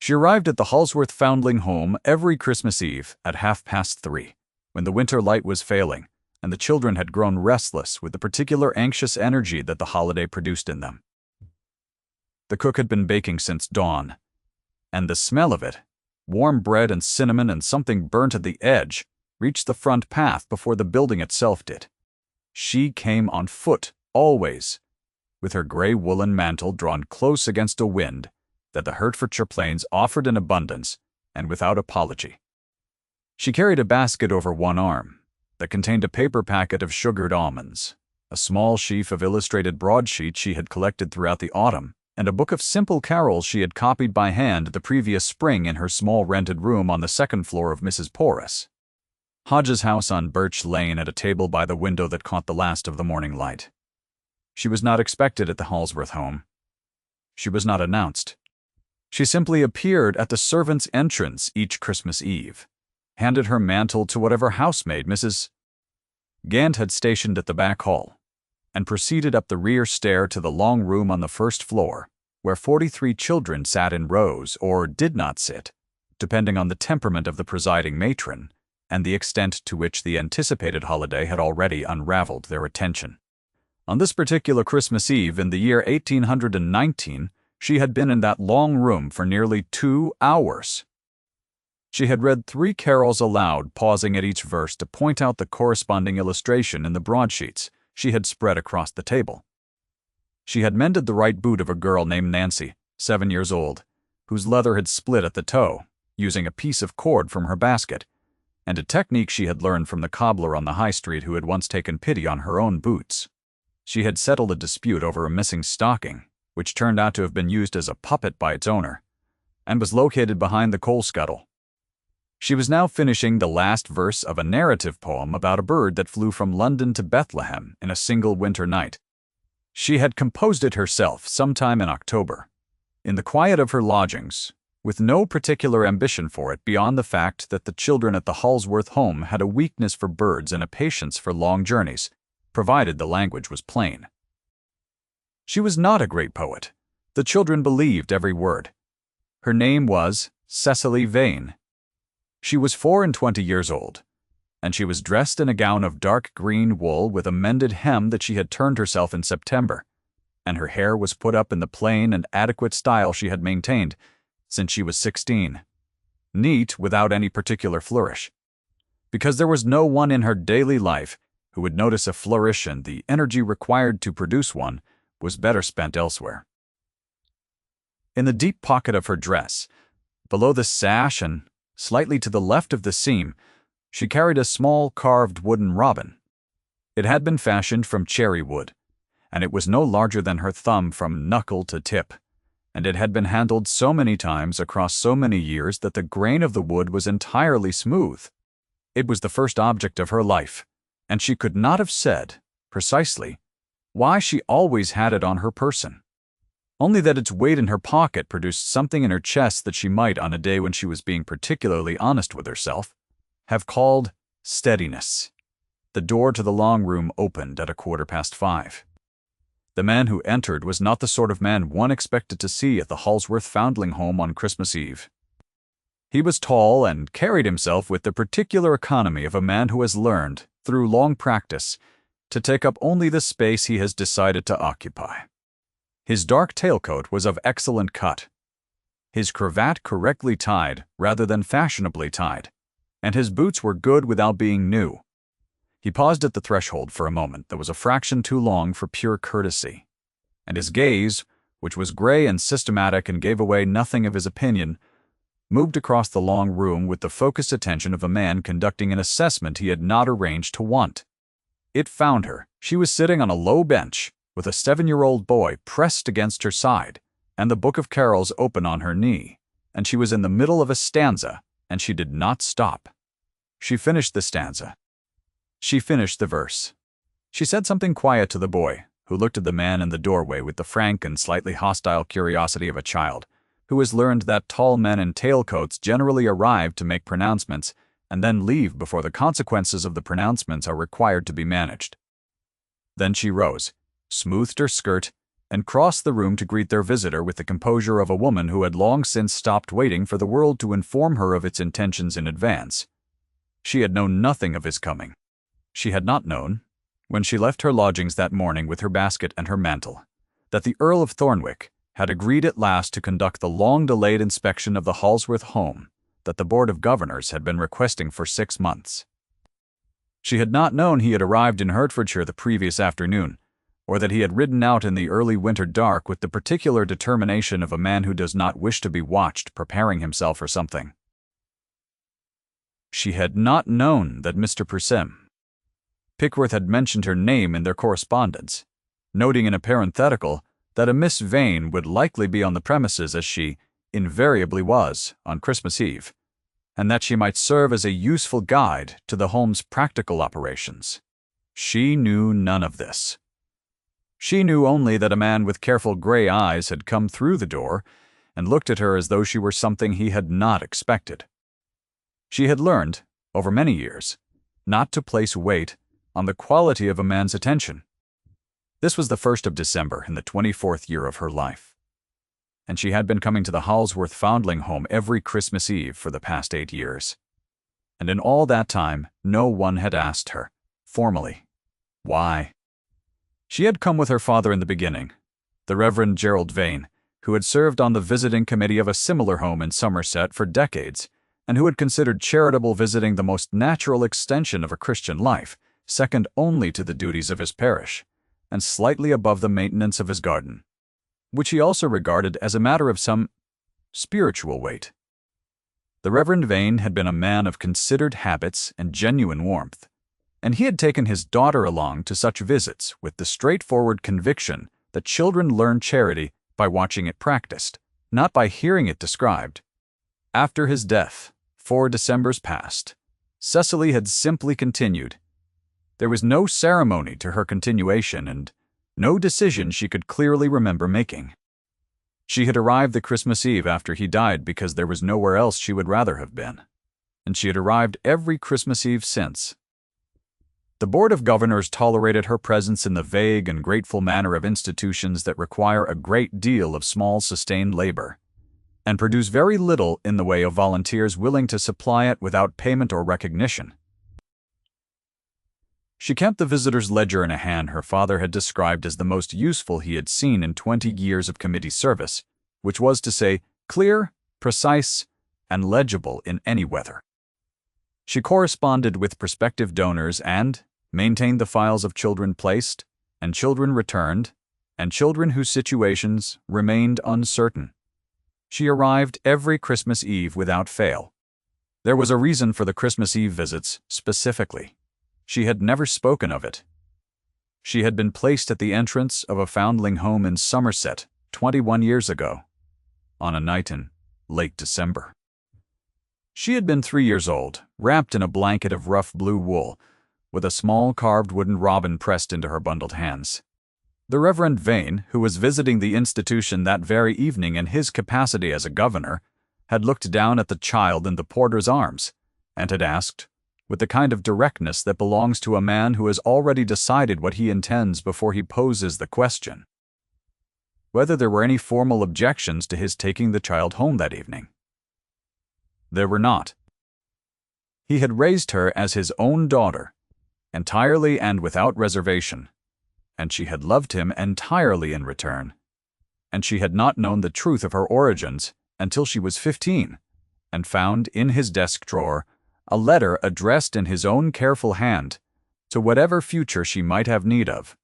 She arrived at the Halsworth Foundling home every Christmas Eve at 3:30, when the winter light was failing, and the children had grown restless with the particular anxious energy that the holiday produced in them. The cook had been baking since dawn, and the smell of it, warm bread and cinnamon and something burnt at the edge, reached the front path before the building itself did. She came on foot, always, with her gray woolen mantle drawn close against a wind that the Hertfordshire plains offered in abundance and without apology. She carried a basket over one arm that contained a paper packet of sugared almonds, a small sheaf of illustrated broadsheets she had collected throughout the autumn, and a book of simple carols she had copied by hand the previous spring in her small rented room on the second floor of Mrs. Porus, Hodge's house on Birch Lane, at a table by the window that caught the last of the morning light. She was not expected at the Halsworth home. She was not announced. She simply appeared at the servants' entrance each Christmas Eve, handed her mantle to whatever housemaid Mrs. Gant had stationed at the back hall, and proceeded up the rear stair to the long room on the first floor, where 43 children sat in rows or did not sit, depending on the temperament of the presiding matron and the extent to which the anticipated holiday had already unraveled their attention. On this particular Christmas Eve in the year 1819, she had been in that long room for nearly 2 hours. She had read 3 carols aloud, pausing at each verse to point out the corresponding illustration in the broadsheets she had spread across the table. She had mended the right boot of a girl named Nancy, 7 years old, whose leather had split at the toe, using a piece of cord from her basket, and a technique she had learned from the cobbler on the high street who had once taken pity on her own boots. She had settled a dispute over a missing stocking, which turned out to have been used as a puppet by its owner, and was located behind the coal scuttle. She was now finishing the last verse of a narrative poem about a bird that flew from London to Bethlehem in a single winter night. She had composed it herself sometime in October, in the quiet of her lodgings, with no particular ambition for it beyond the fact that the children at the Halsworth home had a weakness for birds and a patience for long journeys, provided the language was plain. She was not a great poet. The children believed every word. Her name was Cecily Vane. She was 24 years old, and she was dressed in a gown of dark green wool with a mended hem that she had turned herself in September, and her hair was put up in the plain and adequate style she had maintained since she was 16, neat without any particular flourish, because there was no one in her daily life who would notice a flourish, and the energy required to produce one was better spent elsewhere. In the deep pocket of her dress, below the sash and slightly to the left of the seam, she carried a small carved wooden robin. It had been fashioned from cherry wood, and it was no larger than her thumb from knuckle to tip, and it had been handled so many times across so many years that the grain of the wood was entirely smooth. It was the first object of her life, and she could not have said, precisely, why she always had it on her person, only that its weight in her pocket produced something in her chest that she might, on a day when she was being particularly honest with herself, have called steadiness. The door to the long room opened at 5:15. The man who entered was not the sort of man one expected to see at the Halsworth Foundling home on Christmas Eve. He was tall and carried himself with the particular economy of a man who has learned, through long practice, to take up only the space he has decided to occupy. His dark tailcoat was of excellent cut, his cravat correctly tied rather than fashionably tied, and his boots were good without being new. He paused at the threshold for a moment that was a fraction too long for pure courtesy, and his gaze, which was gray and systematic and gave away nothing of his opinion, moved across the long room with the focused attention of a man conducting an assessment he had not arranged to want. It found her. She was sitting on a low bench, with a 7-year-old boy pressed against her side, and the book of carols open on her knee, and she was in the middle of a stanza, and she did not stop. She finished the stanza. She finished the verse. She said something quiet to the boy, who looked at the man in the doorway with the frank and slightly hostile curiosity of a child, who has learned that tall men in tailcoats generally arrive to make pronouncements and then leave before the consequences of the pronouncements are required to be managed. Then she rose, smoothed her skirt, and crossed the room to greet their visitor with the composure of a woman who had long since stopped waiting for the world to inform her of its intentions in advance. She had known nothing of his coming. She had not known, when she left her lodgings that morning with her basket and her mantle, that the Earl of Thornwick had agreed at last to conduct the long-delayed inspection of the Halsworth home that the Board of Governors had been requesting for 6 months. She had not known he had arrived in Hertfordshire the previous afternoon, or that he had ridden out in the early winter dark with the particular determination of a man who does not wish to be watched preparing himself for something. She had not known that Mr. Pickworth had mentioned her name in their correspondence, noting in a parenthetical that a Miss Vane would likely be on the premises as she invariably was on Christmas Eve, and that she might serve as a useful guide to the home's practical operations. She knew none of this. She knew only that a man with careful gray eyes had come through the door and looked at her as though she were something he had not expected. She had learned, over many years, not to place weight on the quality of a man's attention. This was the 1st of December in the 24th year of her life, and she had been coming to the Halsworth Foundling home every Christmas Eve for the past 8 years. And in all that time, no one had asked her, formally, why. She had come with her father in the beginning, the Reverend Gerald Vane, who had served on the visiting committee of a similar home in Somerset for decades, and who had considered charitable visiting the most natural extension of a Christian life, second only to the duties of his parish, and slightly above the maintenance of his garden, which he also regarded as a matter of some spiritual weight. The Reverend Vane had been a man of considered habits and genuine warmth, and he had taken his daughter along to such visits with the straightforward conviction that children learn charity by watching it practiced, not by hearing it described. After his death, 4 Decembers passed. Cecily had simply continued. There was no ceremony to her continuation and no decision she could clearly remember making. She had arrived the Christmas Eve after he died because there was nowhere else she would rather have been, and she had arrived every Christmas Eve since. The Board of Governors tolerated her presence in the vague and grateful manner of institutions that require a great deal of small sustained labor, and produce very little in the way of volunteers willing to supply it without payment or recognition. She kept the visitor's ledger in a hand her father had described as the most useful he had seen in 20 years of committee service, which was to say, clear, precise, and legible in any weather. She corresponded with prospective donors and maintained the files of children placed, and children returned, and children whose situations remained uncertain. She arrived every Christmas Eve without fail. There was a reason for the Christmas Eve visits specifically. She had never spoken of it. She had been placed at the entrance of a foundling home in Somerset 21 years ago, on a night in late December. She had been 3 years old, wrapped in a blanket of rough blue wool, with a small carved wooden robin pressed into her bundled hands. The Reverend Vane, who was visiting the institution that very evening in his capacity as a governor, had looked down at the child in the porter's arms, and had asked, with the kind of directness that belongs to a man who has already decided what he intends before he poses the question, whether there were any formal objections to his taking the child home that evening. There were not. He had raised her as his own daughter, entirely and without reservation, and she had loved him entirely in return, and she had not known the truth of her origins until she was 15, and found in his desk drawer a letter addressed in his own careful hand to whatever future she might have need of.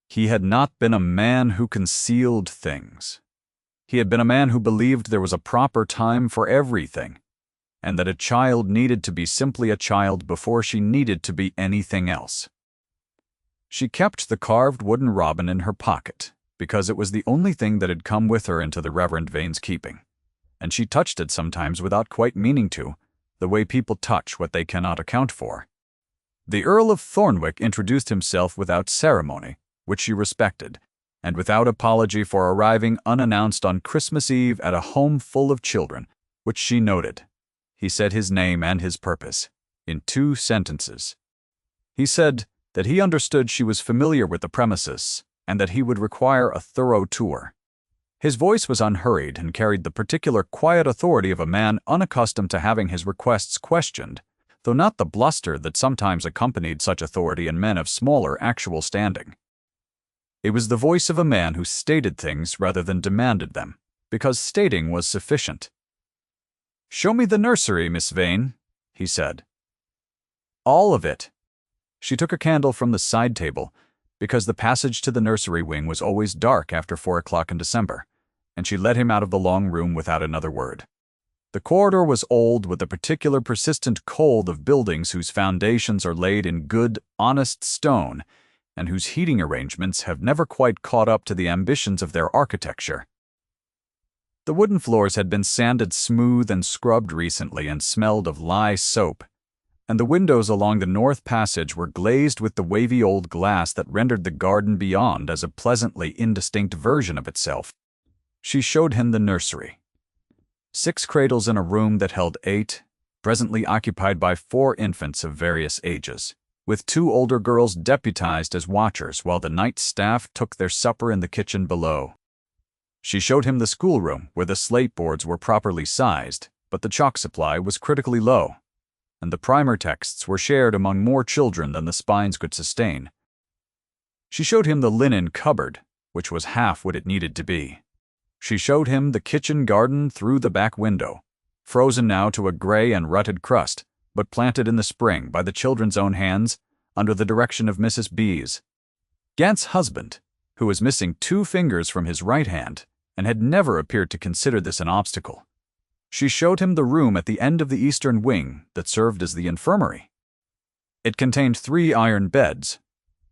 He had not been a man who concealed things. He had been a man who believed there was a proper time for everything, and that a child needed to be simply a child before she needed to be anything else. She kept the carved wooden robin in her pocket because it was the only thing that had come with her into the Reverend Vane's keeping, and she touched it sometimes without quite meaning to, the way people touch what they cannot account for. The Earl of Thornwick introduced himself without ceremony, which she respected, and without apology for arriving unannounced on Christmas Eve at a home full of children, which she noted. He said his name and his purpose, in 2 sentences. He said that he understood she was familiar with the premises, and that he would require a thorough tour. His voice was unhurried and carried the particular quiet authority of a man unaccustomed to having his requests questioned, though not the bluster that sometimes accompanied such authority in men of smaller actual standing. It was the voice of a man who stated things rather than demanded them, because stating was sufficient. "Show me the nursery, Miss Vane," he said. "All of it." She took a candle from the side table, because the passage to the nursery wing was always dark after 4 o'clock in December, and she led him out of the long room without another word. The corridor was old, with the particular persistent cold of buildings whose foundations are laid in good, honest stone, and whose heating arrangements have never quite caught up to the ambitions of their architecture. The wooden floors had been sanded smooth and scrubbed recently and smelled of lye soap, and the windows along the north passage were glazed with the wavy old glass that rendered the garden beyond as a pleasantly indistinct version of itself. She showed him the nursery. 6 cradles in a room that held 8, presently occupied by 4 infants of various ages, with 2 older girls deputized as watchers while the night staff took their supper in the kitchen below. She showed him the schoolroom, where the slate boards were properly sized, but the chalk supply was critically low, and the primer texts were shared among more children than the spines could sustain. She showed him the linen cupboard, which was half what it needed to be. She showed him the kitchen garden through the back window, frozen now to a gray and rutted crust, but planted in the spring by the children's own hands under the direction of Mrs. B's. Gant's husband, who was missing 2 fingers from his right hand and had never appeared to consider this an obstacle. She showed him the room at the end of the eastern wing that served as the infirmary. It contained 3 iron beds,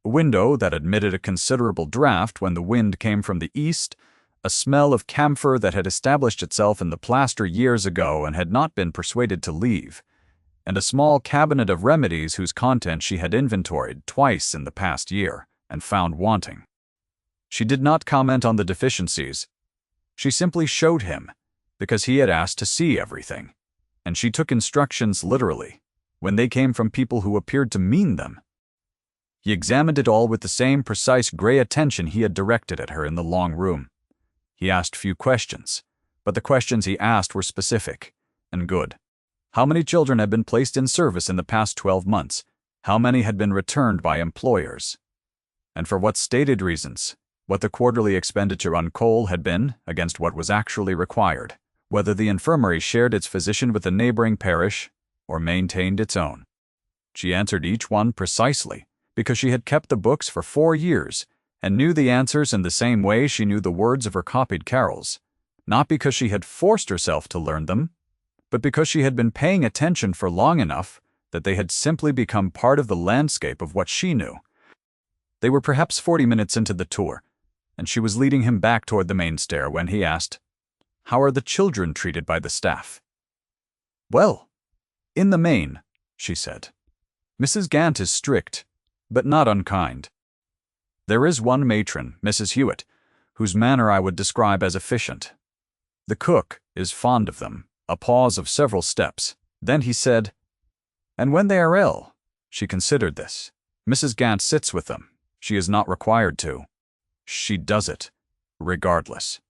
a window that admitted a considerable draught when the wind came from the east, a smell of camphor that had established itself in the plaster years ago and had not been persuaded to leave, and a small cabinet of remedies whose contents she had inventoried twice in the past year and found wanting. She did not comment on the deficiencies. She simply showed him, because he had asked to see everything, and she took instructions literally, when they came from people who appeared to mean them. He examined it all with the same precise gray attention he had directed at her in the long room. He asked few questions, but the questions he asked were specific and good. How many children had been placed in service in the past 12 months? How many had been returned by employers? And for what stated reasons? What the quarterly expenditure on coal had been against what was actually required? Whether the infirmary shared its physician with the neighboring parish or maintained its own? She answered each one precisely, because she had kept the books for 4 years and knew the answers in the same way she knew the words of her copied carols, not because she had forced herself to learn them, but because she had been paying attention for long enough that they had simply become part of the landscape of what she knew. They were perhaps 40 minutes into the tour, and she was leading him back toward the main stair when he asked, "How are the children treated by the staff?" "Well, in the main," she said. "Mrs. Gant is strict, but not unkind. There is one matron, Mrs. Hewitt, whose manner I would describe as efficient. The cook is fond of them." A pause of several steps. Then he said, "And when they are ill," she considered this, "Mrs. Gant sits with them. She is not required to. She does it, regardless."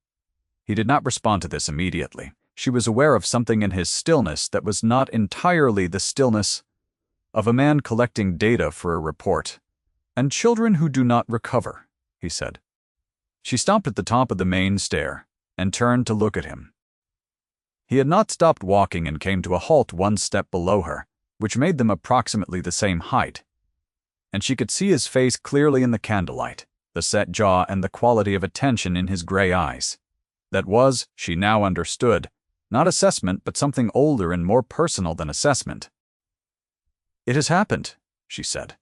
He did not respond to this immediately. She was aware of something in his stillness that was not entirely the stillness of a man collecting data for a report. "And children who do not recover," he said. She stopped at the top of the main stair and turned to look at him. He had not stopped walking and came to a halt 1 step below her, which made them approximately the same height, and she could see his face clearly in the candlelight, the set jaw and the quality of attention in his gray eyes. That was, she now understood, not assessment but something older and more personal than assessment. "It has happened," she said.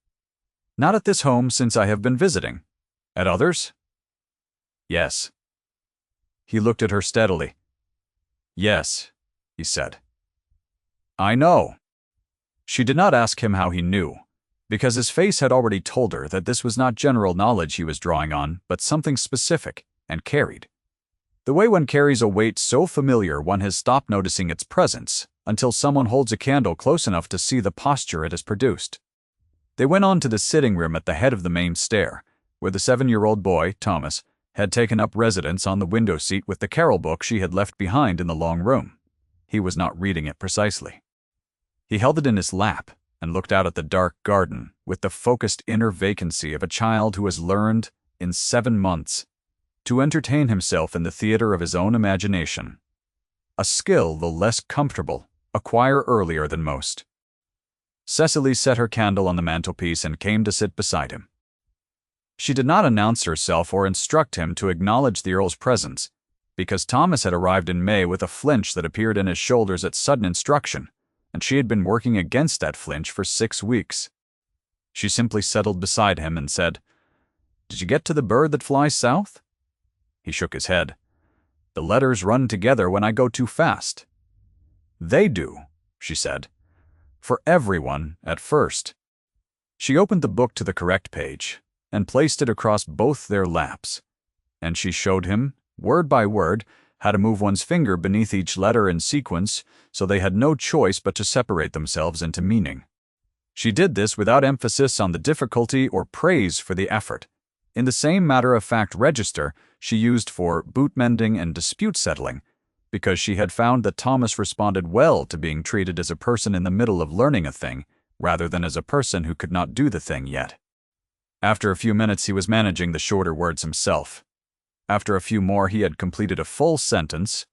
"Not at this home since I have been visiting. At others?" "Yes." He looked at her steadily. "Yes," he said. "I know." She did not ask him how he knew, because his face had already told her that this was not general knowledge he was drawing on, but something specific and carried. The way one carries a weight so familiar one has stopped noticing its presence until someone holds a candle close enough to see the posture it has produced. They went on to the sitting room at the head of the main stair, where the 7-year-old boy, Thomas, had taken up residence on the window seat with the carol book she had left behind in the long room. He was not reading it precisely. He held it in his lap and looked out at the dark garden with the focused inner vacancy of a child who has learned, in 7 months, to entertain himself in the theater of his own imagination, a skill, though less comfortable, acquire earlier than most. Cecily set her candle on the mantelpiece and came to sit beside him. She did not announce herself or instruct him to acknowledge the Earl's presence, because Thomas had arrived in May with a flinch that appeared in his shoulders at sudden instruction, and she had been working against that flinch for 6 weeks. She simply settled beside him and said, "Did you get to the bird that flies south?" He shook his head. "The letters run together when I go too fast." "They do," she said. "For everyone at first." She opened the book to the correct page and placed it across both their laps, and she showed him, word by word, how to move one's finger beneath each letter in sequence so they had no choice but to separate themselves into meaning. She did this without emphasis on the difficulty or praise for the effort. In the same matter-of-fact register she used for boot-mending and dispute settling, because she had found that Thomas responded well to being treated as a person in the middle of learning a thing, rather than as a person who could not do the thing yet. After a few minutes he was managing the shorter words himself. After a few more he had completed a full sentence,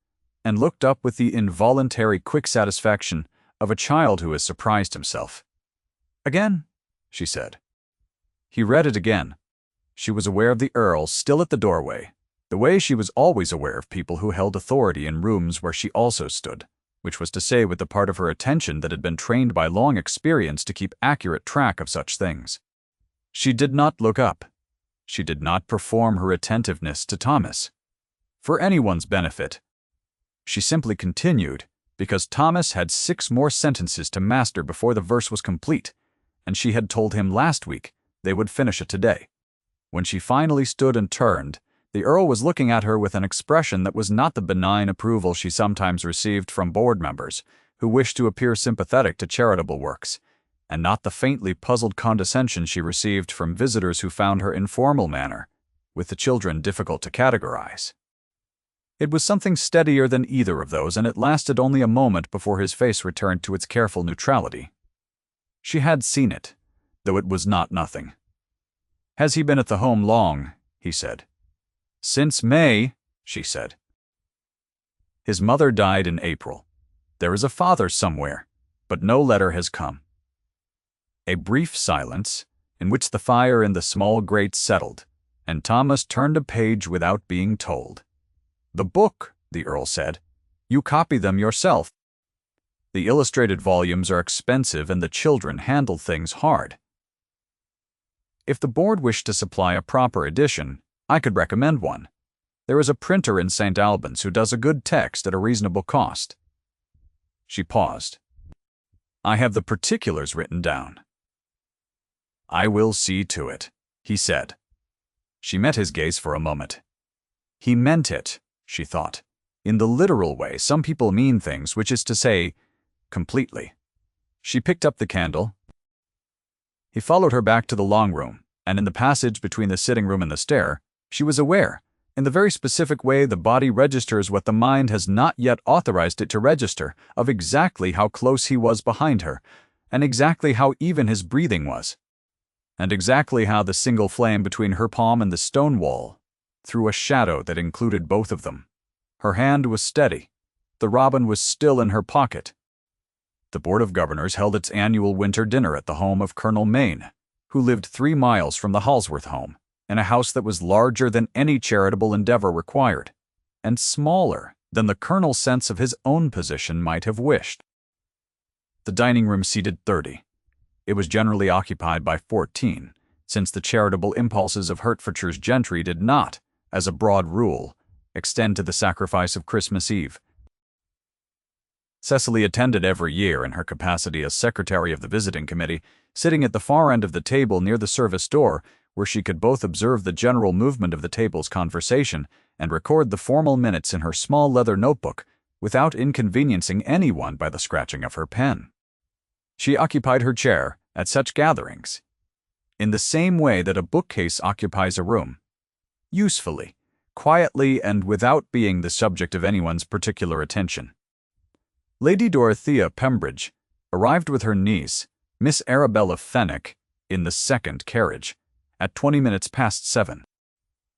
and looked up with the involuntary quick satisfaction of a child who has surprised himself. "Again?" she said. He read it again. She was aware of the Earl still at the doorway, the way she was always aware of people who held authority in rooms where she also stood, which was to say with the part of her attention that had been trained by long experience to keep accurate track of such things. She did not look up. She did not perform her attentiveness to Thomas, for anyone's benefit. She simply continued, because Thomas had 6 more sentences to master before the verse was complete, and she had told him last week they would finish it today. When she finally stood and turned, the Earl was looking at her with an expression that was not the benign approval she sometimes received from board members who wished to appear sympathetic to charitable works, and not the faintly puzzled condescension she received from visitors who found her informal manner, with the children difficult to categorize. It was something steadier than either of those, and it lasted only a moment before his face returned to its careful neutrality. She had seen it, though it was not nothing. "Has he been at the home long?" he said. "Since May," she said. "His mother died in April. There is a father somewhere, but no letter has come." A brief silence, in which the fire in the small grate settled, and Thomas turned a page without being told. "The book," the Earl said. "You copy them yourself. The illustrated volumes are expensive and the children handle things hard. If the board wished to supply a proper edition, I could recommend one. There is a printer in St. Albans who does a good text at a reasonable cost." She paused. "I have the particulars written down." "I will see to it," he said. She met his gaze for a moment. He meant it, she thought. In the literal way some people mean things, which is to say, completely. She picked up the candle. He followed her back to the long room, and in the passage between the sitting room and the stair, she was aware, in the very specific way the body registers what the mind has not yet authorized it to register, of exactly how close he was behind her, and exactly how even his breathing was, and exactly how the single flame between her palm and the stone wall threw a shadow that included both of them. Her hand was steady. The robin was still in her pocket. The Board of Governors held its annual winter dinner at the home of Colonel Maine, who lived 3 miles from the Halsworth home, in a house that was larger than any charitable endeavor required, and smaller than the Colonel's sense of his own position might have wished. The dining room seated 30. It was generally occupied by 14, since the charitable impulses of Hertfordshire's gentry did not, as a broad rule, extend to the sacrifice of Christmas Eve. Cecily attended every year in her capacity as secretary of the visiting committee, sitting at the far end of the table near the service door, where she could both observe the general movement of the table's conversation and record the formal minutes in her small leather notebook without inconveniencing anyone by the scratching of her pen. She occupied her chair at such gatherings. in the same way that a bookcase occupies a room, usefully, quietly, and without being the subject of anyone's particular attention. Lady Dorothea Pembridge arrived with her niece, Miss Arabella Fenwick, in the second carriage, at 20 minutes past 7.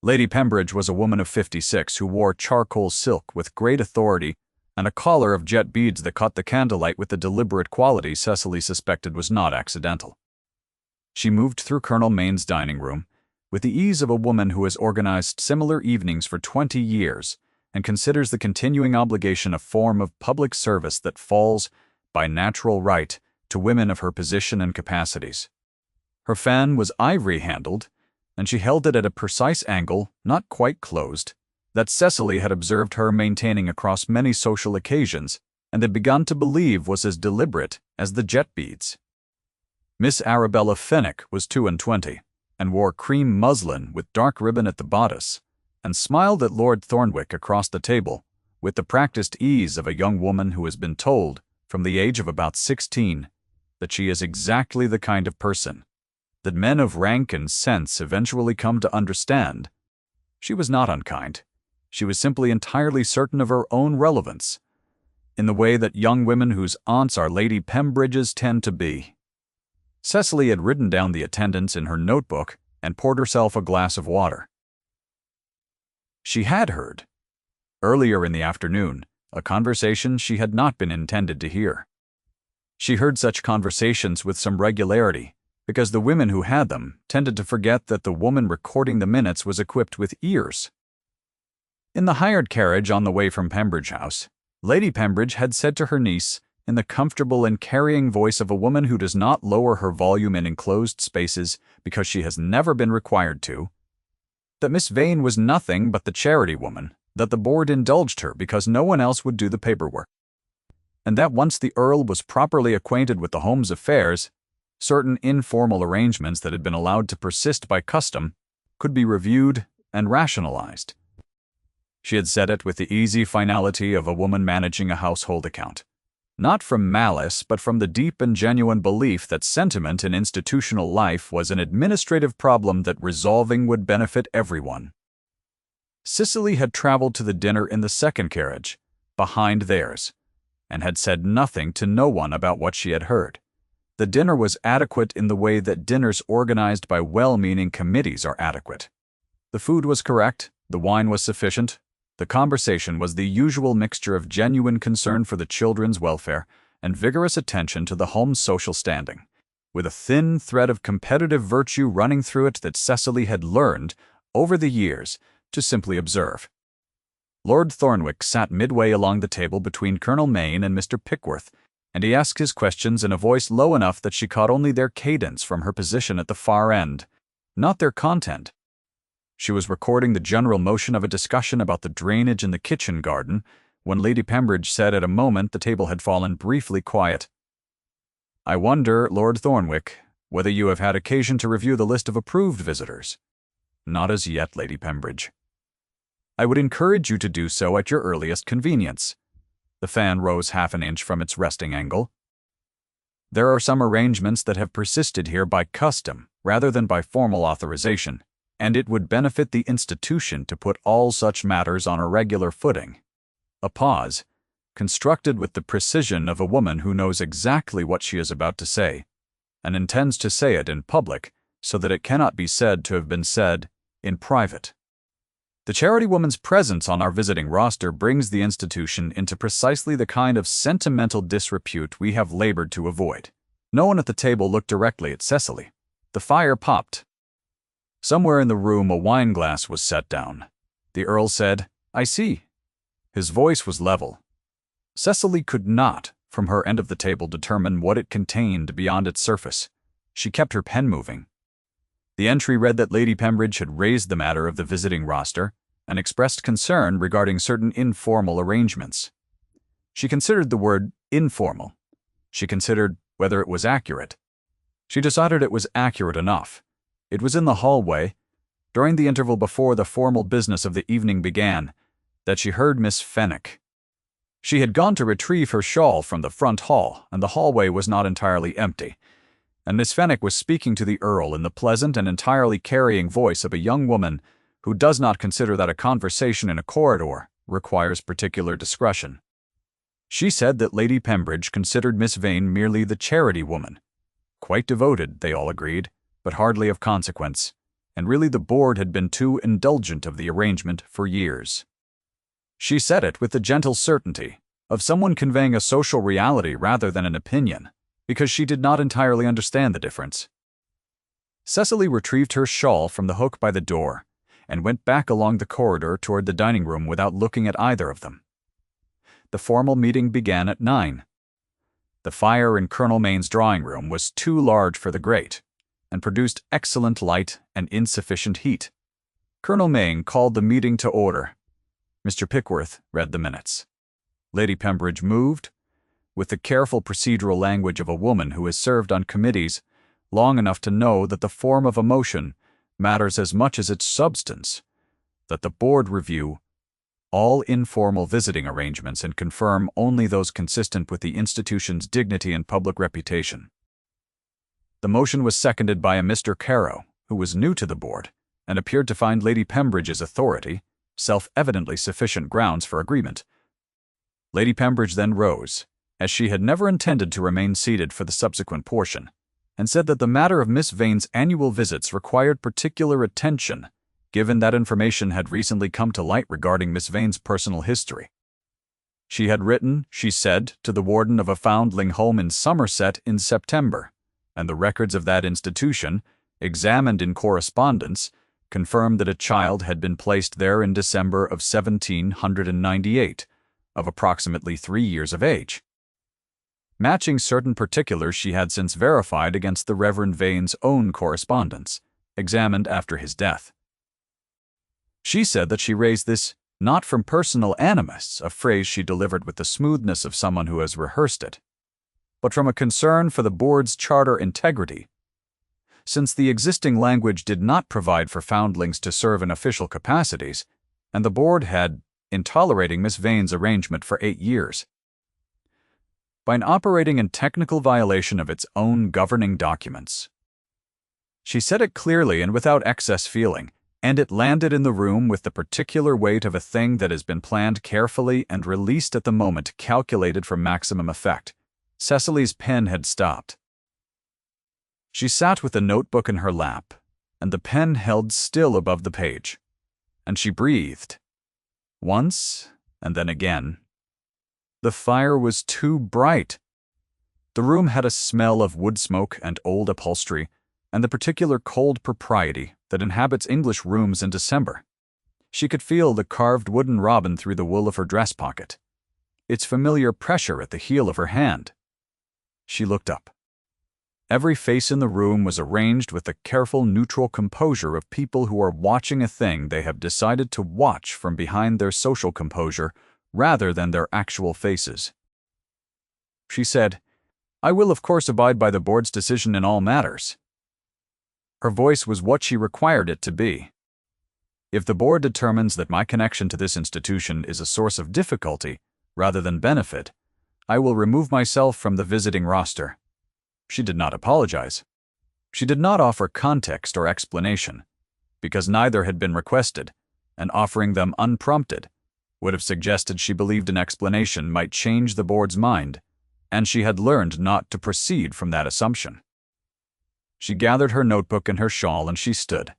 Lady Pembridge was a woman of 56 who wore charcoal silk with great authority and a collar of jet beads that caught the candlelight with the deliberate quality Cecily suspected was not accidental. She moved through Colonel Maine's dining room with the ease of a woman who has organized similar evenings for 20 years and considers the continuing obligation a form of public service that falls, by natural right, to women of her position and capacities. Her fan was ivory-handled, and she held it at a precise angle, not quite closed, that Cecily had observed her maintaining across many social occasions and had begun to believe was as deliberate as the jet beads. Miss Arabella Fenwick was 22 and wore cream muslin with dark ribbon at the bodice, and smiled at Lord Thornwick across the table with the practiced ease of a young woman who has been told, from the age of about 16, that she is exactly the kind of person that men of rank and sense eventually come to understand. She was not unkind. She was simply entirely certain of her own relevance, in the way that young women whose aunts are Lady Pembridges tend to be. Cecily had written down the attendance in her notebook and poured herself a glass of water. She had heard, earlier in the afternoon, a conversation she had not been intended to hear. She heard such conversations with some regularity, because the women who had them tended to forget that the woman recording the minutes was equipped with ears. In the hired carriage on the way from Pembridge House, Lady Pembridge had said to her niece, in the comfortable and carrying voice of a woman who does not lower her volume in enclosed spaces because she has never been required to, that Miss Vane was nothing but the charity woman, that the board indulged her because no one else would do the paperwork, and that once the Earl was properly acquainted with the home's affairs, certain informal arrangements that had been allowed to persist by custom could be reviewed and rationalized. She had said it with the easy finality of a woman managing a household account, not from malice but from the deep and genuine belief that sentiment in institutional life was an administrative problem that resolving would benefit everyone. Cecily had traveled to the dinner in the second carriage, behind theirs, and had said nothing to no one about what she had heard. The dinner was adequate in the way that dinners organized by well-meaning committees are adequate. The food was correct, the wine was sufficient, the conversation was the usual mixture of genuine concern for the children's welfare and vigorous attention to the home's social standing, with a thin thread of competitive virtue running through it that Cecily had learned, over the years, to simply observe. Lord Thornwick sat midway along the table between Colonel Maine and Mr. Pickworth, and he asked his questions in a voice low enough that she caught only their cadence from her position at the far end, not their content. She was recording the general motion of a discussion about the drainage in the kitchen garden when Lady Pembridge said at a moment the table had fallen briefly quiet, "I wonder, Lord Thornwick, whether you have had occasion to review the list of approved visitors." "Not as yet, Lady Pembridge." "I would encourage you to do so at your earliest convenience." The fan rose half an inch from its resting angle. "There are some arrangements that have persisted here by custom rather than by formal authorization, and it would benefit the institution to put all such matters on a regular footing." A pause, constructed with the precision of a woman who knows exactly what she is about to say, and intends to say it in public so that it cannot be said to have been said in private. "The charity woman's presence on our visiting roster brings the institution into precisely the kind of sentimental disrepute we have labored to avoid." No one at the table looked directly at Cecily. The fire popped. Somewhere in the room a wine glass was set down. The Earl said, "I see." His voice was level. Cecily could not, from her end of the table, determine what it contained beyond its surface. She kept her pen moving. The entry read that Lady Pembridge had raised the matter of the visiting roster and expressed concern regarding certain informal arrangements. She considered the word informal. She considered whether it was accurate. She decided it was accurate enough. It was in the hallway, during the interval before the formal business of the evening began, that she heard Miss Fenwick. She had gone to retrieve her shawl from the front hall, and the hallway was not entirely empty. and Miss Fenwick was speaking to the Earl in the pleasant and entirely carrying voice of a young woman who does not consider that a conversation in a corridor requires particular discretion. She said that Lady Pembridge considered Miss Vane merely the charity woman. Quite devoted, they all agreed, but hardly of consequence, and really the board had been too indulgent of the arrangement for years. She said it with the gentle certainty of someone conveying a social reality rather than an opinion, because she did not entirely understand the difference. Cecily retrieved her shawl from the hook by the door and went back along the corridor toward the dining room without looking at either of them. The formal meeting began at 9. The fire in Colonel Maine's drawing room was too large for the grate, and produced excellent light and insufficient heat. Colonel Maine called the meeting to order. Mr. Pickworth read the minutes. Lady Pembridge moved, with the careful procedural language of a woman who has served on committees long enough to know that the form of a motion matters as much as its substance, that the board review all informal visiting arrangements and confirm only those consistent with the institution's dignity and public reputation. The motion was seconded by a Mr. Carow, who was new to the board and appeared to find Lady Pembridge's authority self-evidently sufficient grounds for agreement. Lady Pembridge then rose, as she had never intended to remain seated for the subsequent portion, and said that the matter of Miss Vane's annual visits required particular attention, given that information had recently come to light regarding Miss Vane's personal history. She had written, she said, to the warden of a Foundling home in Somerset in September, and the records of that institution, examined in correspondence, confirmed that a child had been placed there in December of 1798, of approximately 3 years of age, matching certain particulars she had since verified against the Reverend Vane's own correspondence, examined after his death. She said that she raised this not from personal animus, a phrase she delivered with the smoothness of someone who has rehearsed it, but from a concern for the board's charter integrity, since the existing language did not provide for foundlings to serve in official capacities, and the board had, in tolerating Miss Vane's arrangement for 8 years, been operating in technical violation of its own governing documents. She said it clearly and without excess feeling, and it landed in the room with the particular weight of a thing that has been planned carefully and released at the moment calculated for maximum effect. Cecily's pen had stopped. She sat with the notebook in her lap, and the pen held still above the page, and she breathed. Once, and then again. The fire was too bright. The room had a smell of wood smoke and old upholstery, and the particular cold propriety that inhabits English rooms in December. She could feel the carved wooden robin through the wool of her dress pocket, its familiar pressure at the heel of her hand. She looked up. Every face in the room was arranged with the careful, neutral composure of people who are watching a thing they have decided to watch from behind their social composure rather than their actual faces. She said, "I will of course abide by the board's decision in all matters." Her voice was what she required it to be. "If the board determines that my connection to this institution is a source of difficulty rather than benefit, I will remove myself from the visiting roster." She did not apologize. She did not offer context or explanation, because neither had been requested, and offering them unprompted would have suggested she believed an explanation might change the board's mind, and she had learned not to proceed from that assumption. She gathered her notebook and her shawl and she stood,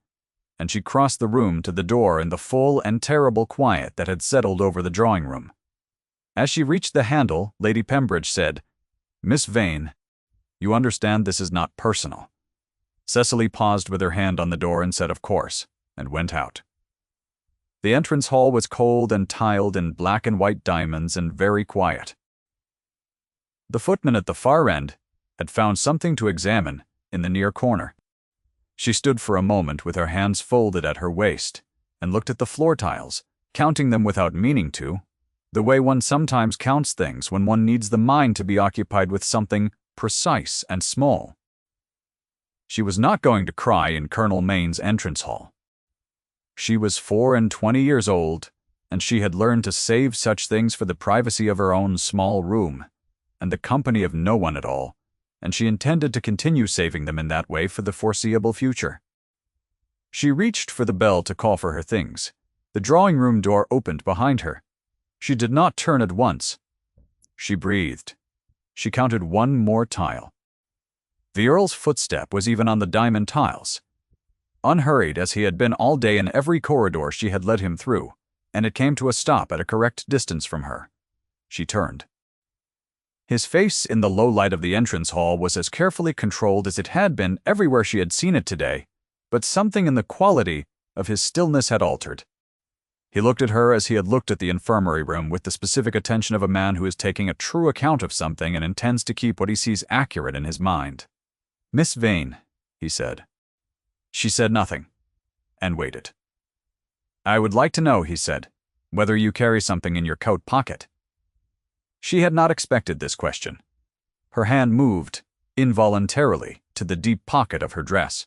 and she crossed the room to the door in the full and terrible quiet that had settled over the drawing room. As she reached the handle, Lady Pembridge said, "Miss Vane, you understand this is not personal." Cecily paused with her hand on the door and said, "Of course," and went out. The entrance hall was cold and tiled in black and white diamonds and very quiet. The footman at the far end had found something to examine in the near corner. She stood for a moment with her hands folded at her waist and looked at the floor tiles, counting them without meaning to, the way one sometimes counts things when one needs the mind to be occupied with something precise and small. She was not going to cry in Colonel Maine's entrance hall. She was 24 years old, and she had learned to save such things for the privacy of her own small room, and the company of no one at all, and she intended to continue saving them in that way for the foreseeable future. She reached for the bell to call for her things. The drawing-room door opened behind her. She did not turn at once. She breathed. She counted one more tile. The Earl's footstep was even on the diamond tiles. Unhurried as he had been all day in every corridor she had led him through, and it came to a stop at a correct distance from her. She turned. His face in the low light of the entrance hall was as carefully controlled as it had been everywhere she had seen it today, but something in the quality of his stillness had altered. He looked at her as he had looked at the infirmary room, with the specific attention of a man who is taking a true account of something and intends to keep what he sees accurate in his mind. "Miss Vane," he said. She said nothing, and waited. "I would like to know," he said, "whether you carry something in your coat pocket." She had not expected this question. Her hand moved, involuntarily, to the deep pocket of her dress.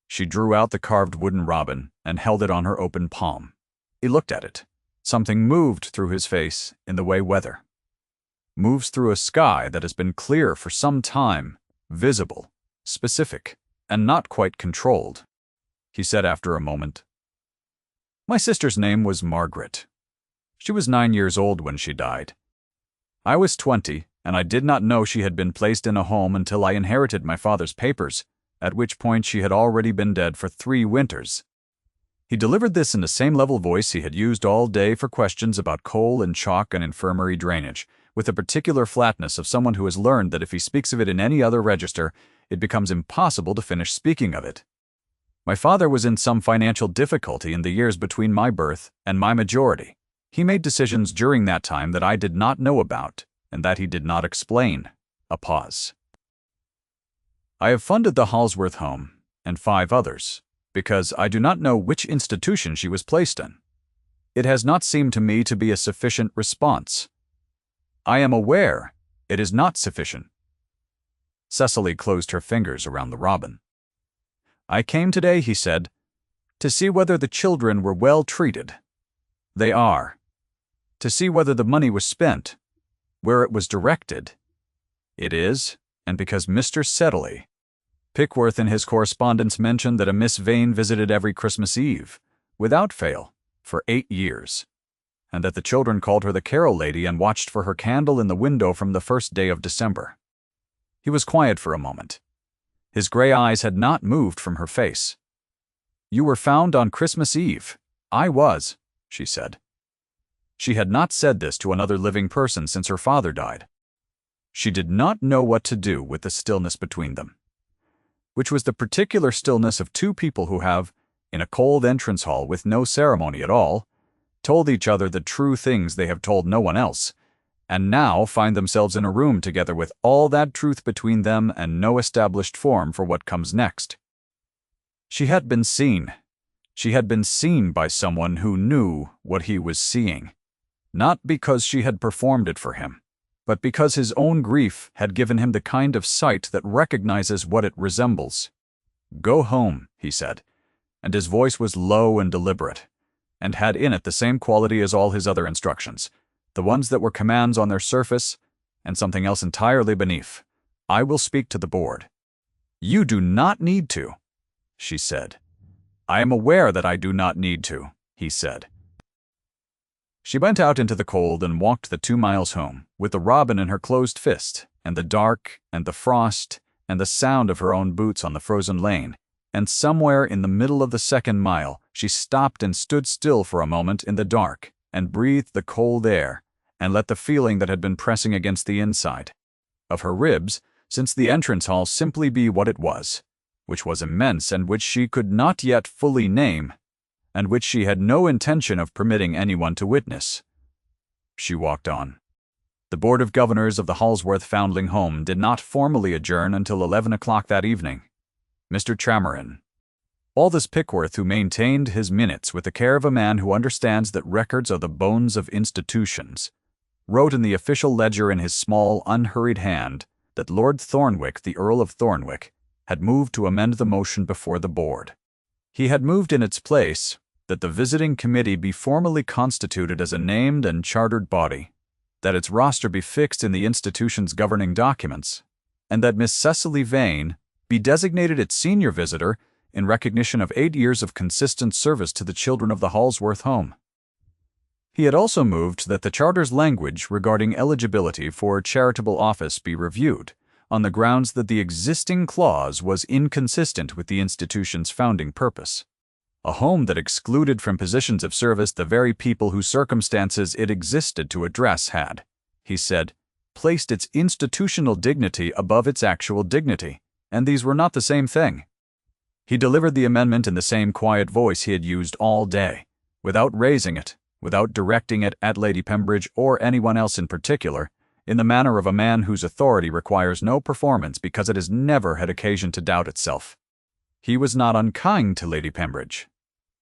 She drew out the carved wooden robin and held it on her open palm. He looked at it. Something moved through his face in the way weather moves through a sky that has been clear for some time, visible, specific, and not quite controlled. He said after a moment, "My sister's name was Margaret. She was 9 years old when she died. I was 20, and I did not know she had been placed in a home until I inherited my father's papers, at which point she had already been dead for 3 winters. He delivered this in the same level voice he had used all day for questions about coal and chalk and infirmary drainage, with the particular flatness of someone who has learned that if he speaks of it in any other register, it becomes impossible to finish speaking of it. My father was in some financial difficulty in the years between my birth and my majority. He made decisions during that time that I did not know about, and that he did not explain." A pause. "I have funded the Halsworth home, and 5 others, because I do not know which institution she was placed in. It has not seemed to me to be a sufficient response. I am aware it is not sufficient." Cecily closed her fingers around the robin. "I came today," he said, "to see whether the children were well treated. They are. To see whether the money was spent, where it was directed. It is, and because Mr. Sedley, Pickworth in his correspondence mentioned that a Miss Vane visited every Christmas Eve, without fail, for 8 years, and that the children called her the Carol Lady and watched for her candle in the window from the first day of December." He was quiet for a moment. His gray eyes had not moved from her face. "You were found on Christmas Eve." "I was," she said. She had not said this to another living person since her father died. She did not know what to do with the stillness between them, which was the particular stillness of 2 people who have, in a cold entrance hall with no ceremony at all, told each other the true things they have told no one else, and now find themselves in a room together with all that truth between them and no established form for what comes next. She had been seen. She had been seen by someone who knew what he was seeing, not because she had performed it for him, but because his own grief had given him the kind of sight that recognizes what it resembles. "Go home," he said, and his voice was low and deliberate, and had in it the same quality as all his other instructions, the ones that were commands on their surface, and something else entirely beneath. "I will speak to the board." "You do not need to," she said. "I am aware that I do not need to," he said. She went out into the cold and walked the 2 miles home, with the robin in her closed fist, and the dark, and the frost, and the sound of her own boots on the frozen lane, and somewhere in the middle of the 2nd mile she stopped and stood still for a moment in the dark, and breathed the cold air, and let the feeling that had been pressing against the inside of her ribs since the entrance hall simply be what it was, which was immense and which she could not yet fully name, and which she had no intention of permitting anyone to witness. She walked on. The Board of Governors of the Halsworth Foundling home did not formally adjourn until 11 o'clock that evening. Mr. Tramarin, Aldous Pickworth, who maintained his minutes with the care of a man who understands that records are the bones of institutions, wrote in the official ledger in his small, unhurried hand that Lord Thornwick, the Earl of Thornwick, had moved to amend the motion before the board. He had moved in its place that the visiting committee be formally constituted as a named and chartered body, that its roster be fixed in the institution's governing documents, and that Miss Cecily Vane be designated its senior visitor in recognition of 8 years of consistent service to the children of the Halsworth home. He had also moved that the Charter's language regarding eligibility for charitable office be reviewed, on the grounds that the existing clause was inconsistent with the institution's founding purpose. A home that excluded from positions of service the very people whose circumstances it existed to address had, he said, placed its institutional dignity above its actual dignity, and these were not the same thing. He delivered the amendment in the same quiet voice he had used all day, without raising it, without directing it at Lady Pembridge or anyone else in particular, in the manner of a man whose authority requires no performance because it has never had occasion to doubt itself. He was not unkind to Lady Pembridge.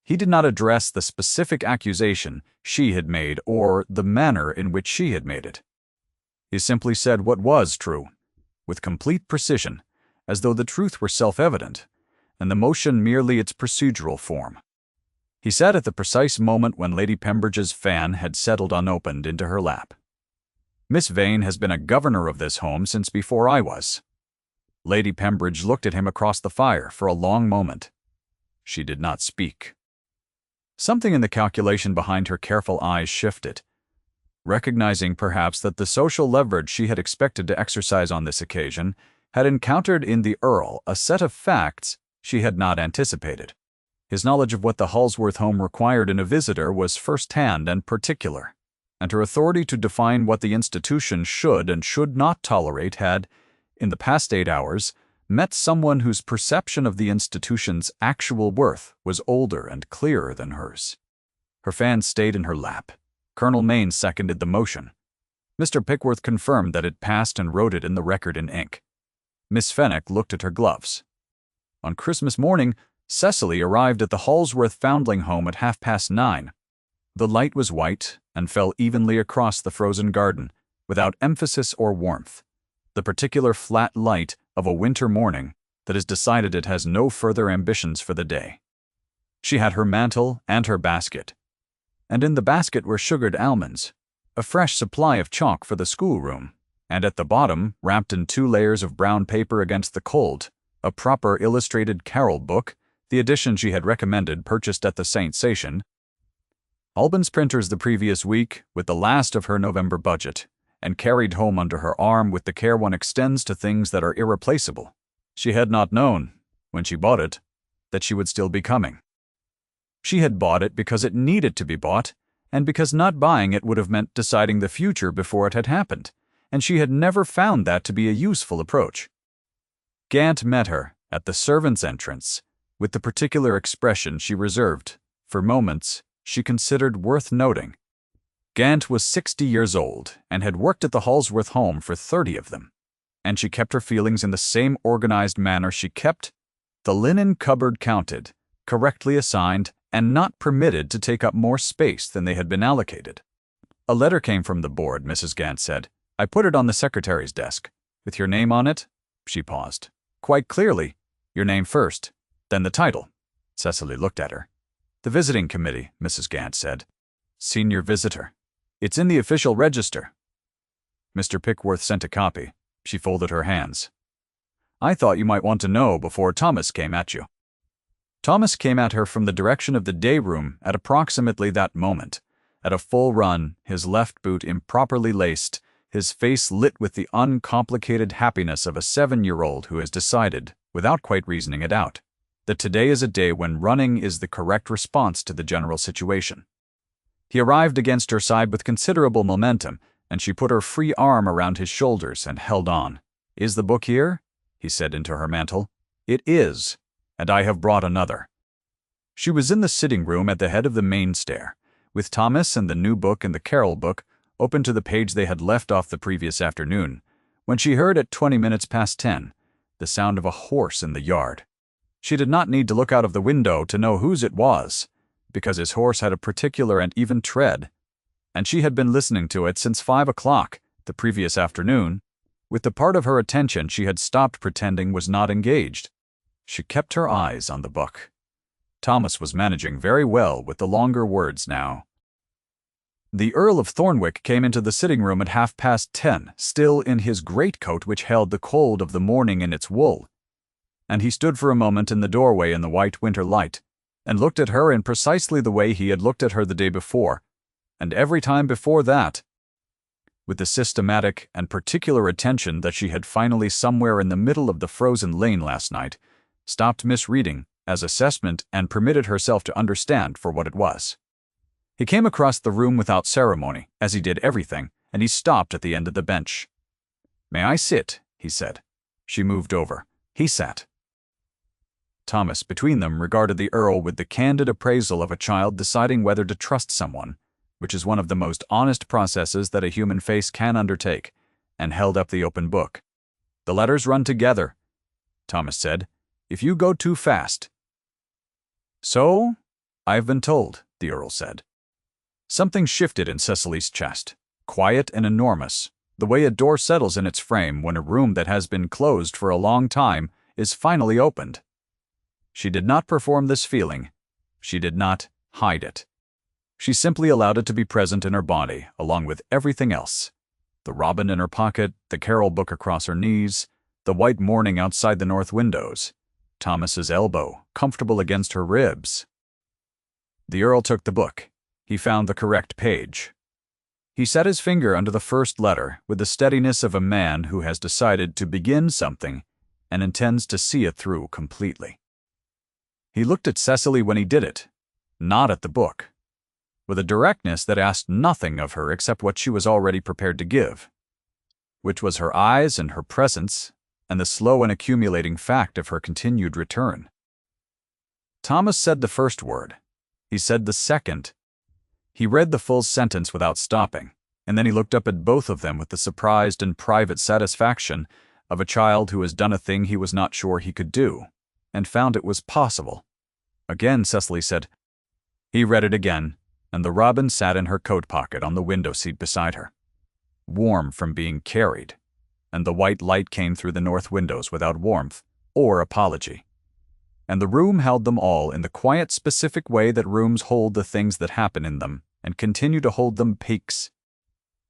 He did not address the specific accusation she had made or the manner in which she had made it. He simply said what was true, with complete precision, as though the truth were self-evident, and the motion merely its procedural form. He said at the precise moment when Lady Pembridge's fan had settled unopened into her lap, "Miss Vane has been a governor of this home since before I was." Lady Pembridge looked at him across the fire for a long moment. She did not speak. Something in the calculation behind her careful eyes shifted. Recognizing perhaps that the social leverage she had expected to exercise on this occasion had encountered in the Earl a set of facts she had not anticipated. His knowledge of what the Halsworth home required in a visitor was first-hand and particular, and her authority to define what the institution should and should not tolerate had, in the past 8 hours, met someone whose perception of the institution's actual worth was older and clearer than hers. Her fan stayed in her lap. Colonel Maine seconded the motion. Mr. Pickworth confirmed that it passed and wrote it in the record in ink. Miss Fenwick looked at her gloves. On Christmas morning, Cecily arrived at the Halsworth Foundling home at 9:30. The light was white and fell evenly across the frozen garden, without emphasis or warmth, the particular flat light of a winter morning that has decided it has no further ambitions for the day. She had her mantle and her basket, and in the basket were sugared almonds, a fresh supply of chalk for the schoolroom, and at the bottom, wrapped in 2 layers of brown paper against the cold, a proper illustrated carol book, the edition she had recommended purchased at the St. Station, Albans Printers the previous week, with the last of her November budget, and carried home under her arm with the care one extends to things that are irreplaceable. She had not known, when she bought it, that she would still be coming. She had bought it because it needed to be bought, and because not buying it would have meant deciding the future before it had happened, and she had never found that to be a useful approach. Gant met her at the servants' entrance with the particular expression she reserved, for moments, she considered worth noting. Gant was 60 years old and had worked at the Halsworth home for 30 of them, and she kept her feelings in the same organized manner she kept the linen cupboard counted, correctly assigned, and not permitted to take up more space than they had been allocated. "A letter came from the board," Mrs. Gant said. "I put it on the secretary's desk. With your name on it?" She paused. "Quite clearly. Your name first, then the title." Cecily looked at her. "The visiting committee," Mrs. Gant said. "Senior visitor. It's in the official register." Mr. Pickworth sent a copy. She folded her hands. "I thought you might want to know before Thomas came at you." Thomas came at her from the direction of the day room at approximately that moment, at a full run, his left boot improperly laced, his face lit with the uncomplicated happiness of a 7-year-old who has decided, without quite reasoning it out, that today is a day when running is the correct response to the general situation. He arrived against her side with considerable momentum, and she put her free arm around his shoulders and held on. "Is the book here?" he said into her mantle. "It is, and I have brought another." She was in the sitting room at the head of the main stair, with Thomas and the new book and the carol book open to the page they had left off the previous afternoon, when she heard at 10:20 the sound of a horse in the yard. She did not need to look out of the window to know whose it was, because his horse had a particular and even tread, and she had been listening to it since 5 o'clock the previous afternoon, with the part of her attention she had stopped pretending was not engaged. She kept her eyes on the book. Thomas was managing very well with the longer words now. The Earl of Thornwick came into the sitting room at 10:30, still in his greatcoat which held the cold of the morning in its wool, and he stood for a moment in the doorway in the white winter light, and looked at her in precisely the way he had looked at her the day before, and every time before that, with the systematic and particular attention that she had finally somewhere in the middle of the frozen lane last night stopped misreading as assessment and permitted herself to understand for what it was. He came across the room without ceremony, as he did everything, and he stopped at the end of the bench. "May I sit?" he said. She moved over. He sat. Thomas, between them, regarded the Earl with the candid appraisal of a child deciding whether to trust someone, which is one of the most honest processes that a human face can undertake, and held up the open book. "The letters run together," Thomas said. "If you go too fast—" "So, I've been told," the Earl said. Something shifted in Cecily's chest, quiet and enormous, the way a door settles in its frame when a room that has been closed for a long time is finally opened. She did not perform this feeling. She did not hide it. She simply allowed it to be present in her body, along with everything else. The robin in her pocket, the carol book across her knees, the white morning outside the north windows, Thomas's elbow, comfortable against her ribs. The Earl took the book. He found the correct page. He set his finger under the first letter with the steadiness of a man who has decided to begin something and intends to see it through completely. He looked at Cecily when he did it, not at the book, with a directness that asked nothing of her except what she was already prepared to give, which was her eyes and her presence and the slow and accumulating fact of her continued return. Thomas said the first word. He said the second. He read the full sentence without stopping, and then he looked up at both of them with the surprised and private satisfaction of a child who has done a thing he was not sure he could do, and found it was possible. Again Cecily said. He read it again, and the robin sat in her coat pocket on the window seat beside her, warm from being carried, and the white light came through the north windows without warmth or apology. And the room held them all in the quiet, specific way that rooms hold the things that happen in them and continue to hold them peaks,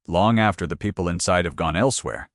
long after the people inside have gone elsewhere,